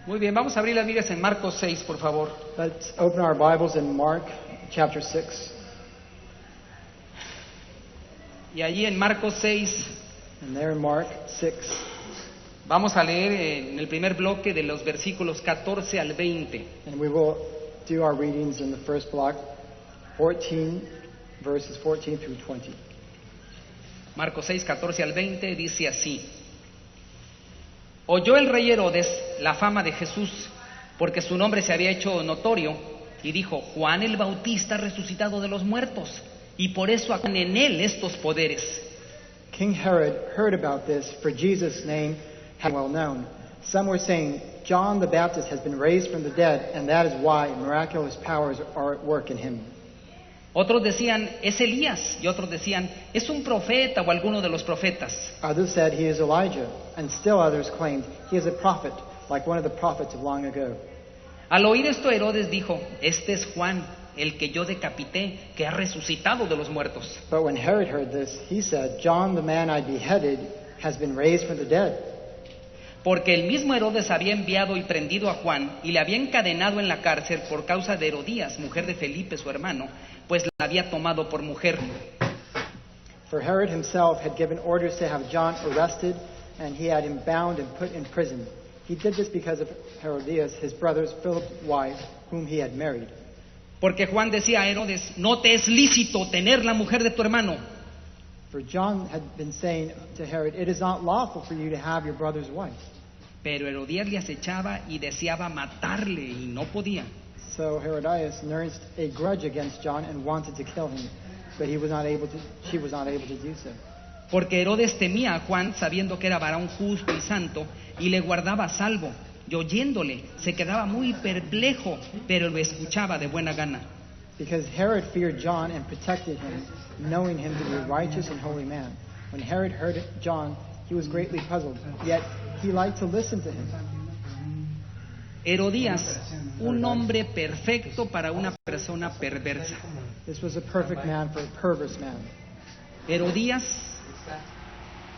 Muy bien, vamos a abrir las Biblias en Marcos 6, por favor. Let's open our Bibles in Mark chapter 6. Y allí en Marcos 6 And there in Mark 6, vamos a leer en el primer bloque de los versículos 14 al 20. and we will do our readings in the first block, 14 verses 14 through 20. Marcos 6, 14 al 20 dice así: Oyó el rey Herodes la fama de Jesús, porque su nombre se había hecho notorio, y dijo: Juan el Bautista ha resucitado de los muertos, y por eso actúan en él estos poderes. King Herod heard about this, for Jesus' name had been well known. Some were saying, John the Baptist has been raised from the dead, and that is why miraculous powers are at work in him. Otros decían: es Elías, y otros decían: es un profeta o alguno de los profetas. Others said he is Elijah, and still others claimed he is a prophet, like one of the prophets of long ago. Al oír esto, Herodes dijo: este es Juan, el que yo decapité, que ha resucitado de los muertos. But when Herod heard this, he said, John the man I beheaded has been raised from the dead. Porque el mismo Herodes había enviado y prendido a Juan y le había encadenado en la cárcel por causa de Herodías, mujer de Felipe, su hermano, pues la había tomado por mujer. For Herod himself had given orders to have John arrested, and he had him bound and put in prison. He did this because of Herodias, his brother's Philip's wife, whom he had married. Porque Juan decía a Herodes: no te es lícito tener la mujer de tu hermano. For John had been saying to Herod, it is not lawful for you to have your brother's wife. Pero Herodías le acechaba y deseaba matarle y no podía. So Herodias nursed a grudge against John and wanted to kill him, but she was not able to do so. Porque Herodes temía a Juan, sabiendo que era varón justo y santo, y le guardaba a salvo. Y oyéndole, se quedaba muy perplejo, pero lo escuchaba de buena gana. Because Herod feared John and protected him, knowing him to be a righteous and holy man. When Herod heard John, he was greatly puzzled, yet he liked to listen to him. Herodías, un hombre perfecto para una persona perversa. This was a perfect man for a perverse man. Herodías,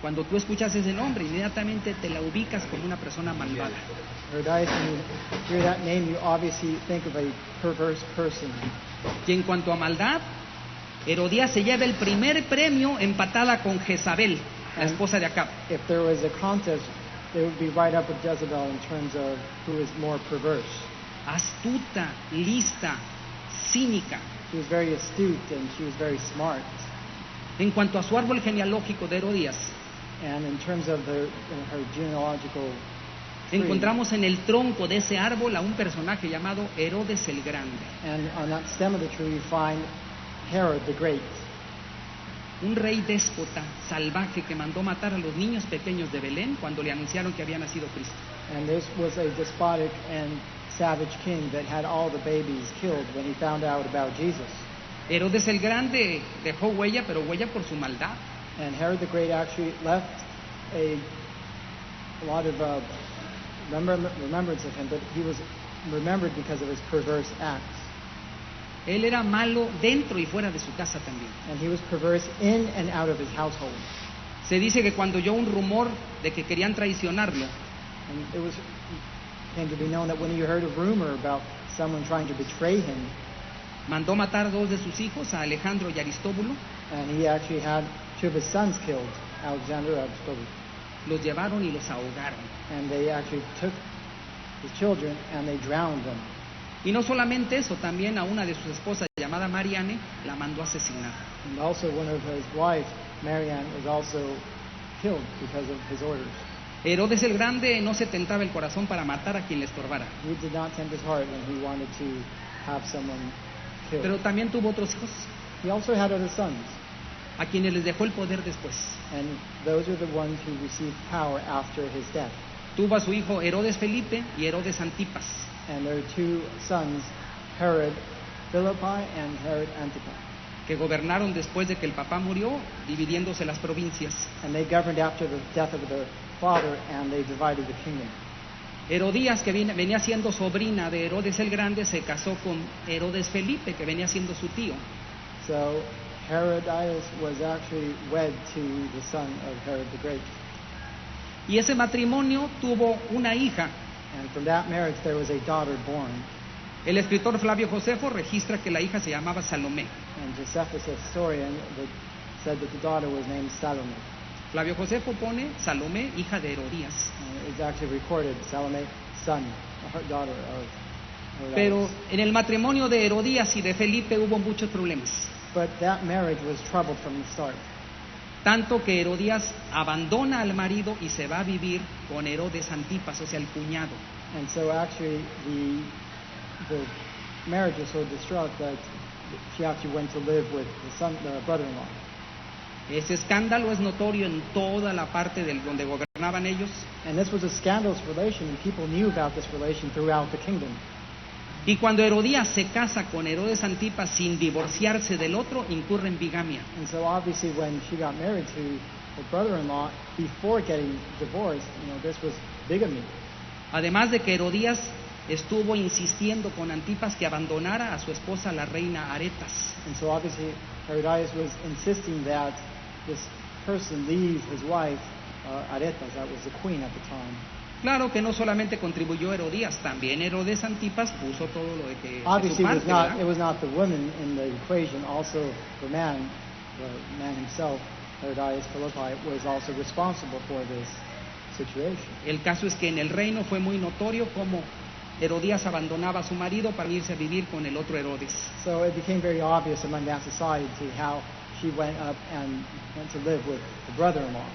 cuando tú escuchas ese nombre, inmediatamente te la ubicas como una persona malvada. Herodias, when you hear that name, you obviously think of a perverse person. Y en cuanto a maldad, Herodías se lleva el primer premio empatada con Jezabel, la esposa de Acab. If there was a contest, they would be right up with Jezebel in terms of who is more perverse. Astuta, lista, cínica. She was very astute and she was very smart. En cuanto a su árbol genealógico de Herodías, And in terms of her genealogical tree, encontramos en el tronco de ese árbol a un personaje llamado Herodes el Grande, and on that stem of the tree, we find Herod the Great, un rey déspota, salvaje, que mandó matar a los niños pequeños de Belén cuando le anunciaron que había nacido Cristo. and this was a despotic and savage king that had all the babies killed when he found out about Jesus. Herodes el Grande dejó huella, pero huella por su maldad. And Herod the Great actually left a lot of remembrance of him, but he was remembered because of his perverse acts. Él era malo dentro y fuera de su casa también. And he was perverse in and out of his household. Se dice que cuando oyó un rumor de que querían traicionarlo, And it came to be known that when he heard a rumor about someone trying to betray him, mandó matar 2 de sus hijos, a Alejandro y Aristóbulo. and he actually had 2 of his sons killed, Alexander and Aristobulus. Los llevaron y los ahogaron. And they actually took his children and they drowned them. Y no solamente eso, también a una de sus esposas, llamada Mariane, la mandó a asesinar. And also one of his wives, Marianne, was also killed because of his orders. Herodes el Grande no se tentaba el corazón para matar a quien le estorbara, He did not tempt his heart when he wanted to have someone killed. pero también tuvo otros hijos, He also had other sons, a quienes les dejó el poder después. and those are the ones who received power after his death. Tuvo a su hijo Herodes Felipe y Herodes Antipas. And there are 2 sons, Herod Philippi and Herod Antipas. Que gobernaron después de que el papá murió, dividiéndose las provincias. And they governed after the death of their father, and they divided the kingdom. Herodías, que venía siendo sobrina de Herodes el Grande, se casó con Herodes Felipe, que venía siendo su tío. So Herodias was actually wed to the son of Herod the Great. Y ese matrimonio tuvo una hija And from that marriage there was a daughter born. El escritor Flavio Josefo registra que la hija se llamaba Salomé. And Josephus, a historian, said that the daughter was named Salome. Flavio Josefo pone Salomé, hija de Herodías. It's actually recorded, Salome, son, her daughter of Herodias. Pero en el matrimonio de Herodías y de Felipe hubo muchos problemas. But that marriage was troubled from the start. Tanto que Herodías abandona al marido y se va a vivir con Herodes Antipas, o sea, el cuñado. And so actually the marriage was so distraught that she actually went to live with the brother-in-law. Ese escándalo es notorio en toda la parte donde gobernaban ellos. And this was a scandalous relation, and people knew about this relation throughout the kingdom. Y cuando Herodías se casa con Herodes Antipas sin divorciarse del otro, incurre en bigamia. And so obviously when she got married to her brother-in-law, before getting divorced, this was bigamy. Además de que Herodías estuvo insistiendo con Antipas que abandonara a su esposa la reina Aretas. And so obviously Herodias was insisting that this person leave his wife, Aretas, that was the queen at the time. Claro que no solamente contribuyó Herodías, también Herodes Antipas puso todo lo de que Obviously, su parte, it was not the woman in the equation. Also, the man himself, Herodias Philippi, was also responsible for this situation. El caso es que en el reino fue muy notorio cómo Herodías abandonaba a su marido para irse a vivir con el otro Herodes. So it became very obvious among that society how she went up and went to live with the brother-in-law.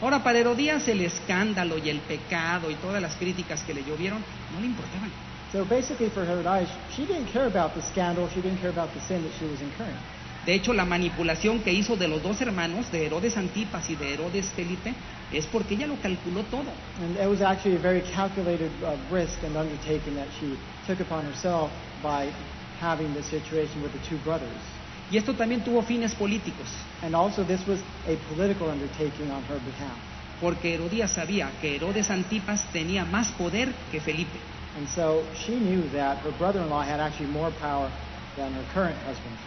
Ahora, para Herodías el escándalo y el pecado y todas las críticas que le llovieron no le importaban. So basically for Herodias, she didn't care about the scandal, she didn't care about the sin that she was incurring. De hecho, la manipulación que hizo de los dos hermanos, de Herodes Antipas y de Herodes Felipe, es porque ella lo calculó todo. And it was actually a very calculated risk and undertaking that she took upon herself by having this situation with the two brothers. Y esto también tuvo fines políticos. And also this was a political undertaking on her behalf. Porque Herodías sabía que Herodes Antipas tenía más poder que Felipe. And so she knew that her brother-in-law had actually more power than her current husband.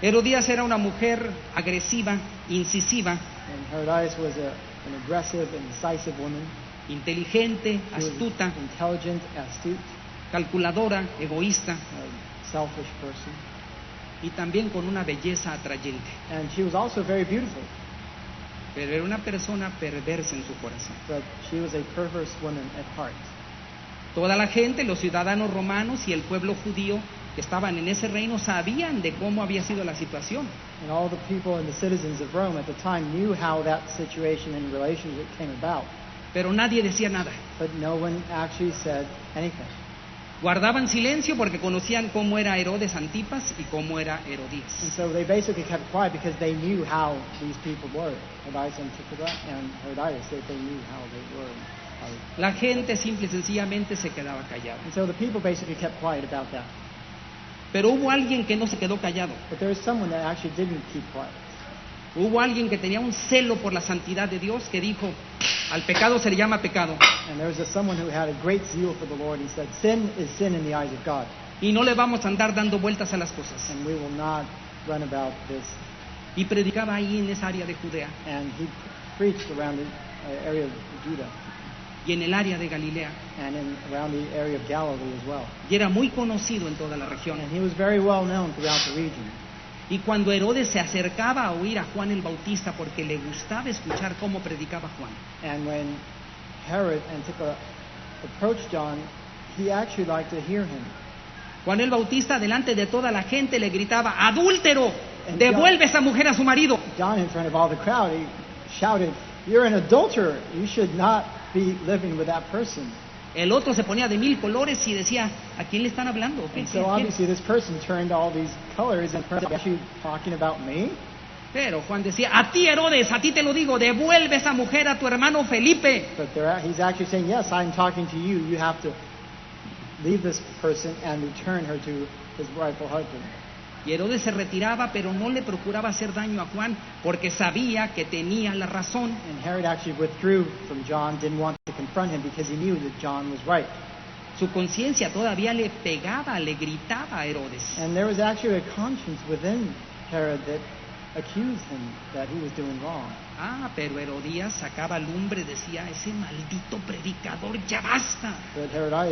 Herodías era una mujer agresiva, incisiva, And Herodias was an aggressive and incisive woman. inteligente, She was astuta, intelligent, astute, calculadora, egoísta a selfish person. y también con una belleza atrayente. And she was also very beautiful, Pero era una persona perversa en su corazón. but she was a perverse woman at heart. Toda la gente, los ciudadanos romanos y el pueblo judío que estaban en ese reino sabían de cómo había sido la situación. And all the people and the citizens of Rome at the time knew how that situation and relationship came about. Pero nadie decía nada. But no one actually said anything. Guardaban silencio porque conocían cómo era Herodes Antipas y cómo era Herodías. And so they basically kept quiet because they knew how these people were. Herodias Antipas and Herodias, they knew how they were. La gente simple y sencillamente se quedaba callada. And so the people basically kept quiet about that. Pero hubo alguien que no se quedó callado. But there was someone that actually didn't keep quiet. Hubo alguien que tenía un celo por la santidad de Dios que dijo, al pecado se le llama pecado And there was someone who had a great zeal for the Lord. He said, sin is sin in the eyes of God. y no le vamos a andar dando vueltas a las cosas. And we will not run about this. Y predicaba ahí en esa área de Judea And he preached around the area of Judah y en el área de Galilea. and around the area of Galilee as well. Y era muy conocido en toda la región. And he was very well known throughout the region. Y cuando Herodes se acercaba a oír a Juan el Bautista porque le gustaba escuchar cómo predicaba Juan, And when Herod Antipas approached John, he actually liked to hear him. Juan el Bautista delante de toda la gente le gritaba, ¡adúltero! And ¡Devuelve esa mujer a su marido! John, in front of all the crowd, he shouted, "You're an adulterer. You should not be living with that person." El otro se ponía de mil colores y decía, ¿a quién le están hablando? ¿Qué- And qué- so quién? obviously this person turned all these colors and are you talking about me? Pero Juan decía, a ti Herodes, a ti te lo digo, devuelve esa mujer a tu hermano Felipe. But he's actually saying, yes, I'm talking to you. You have to leave this person and return her to his rightful husband. Y Herodes se retiraba, pero no le procuraba hacer daño a Juan porque sabía que tenía la razón. And Herod actually withdrew from John, didn't want to confront him because he knew that John was right. Su conciencia todavía le pegaba, le gritaba a Herodes. And there was actually a conscience within Herod that accuse him that he was doing wrong. Ah, pero Herodías sacaba lumbre, decía, ese maldito predicador, ya basta. But Herodias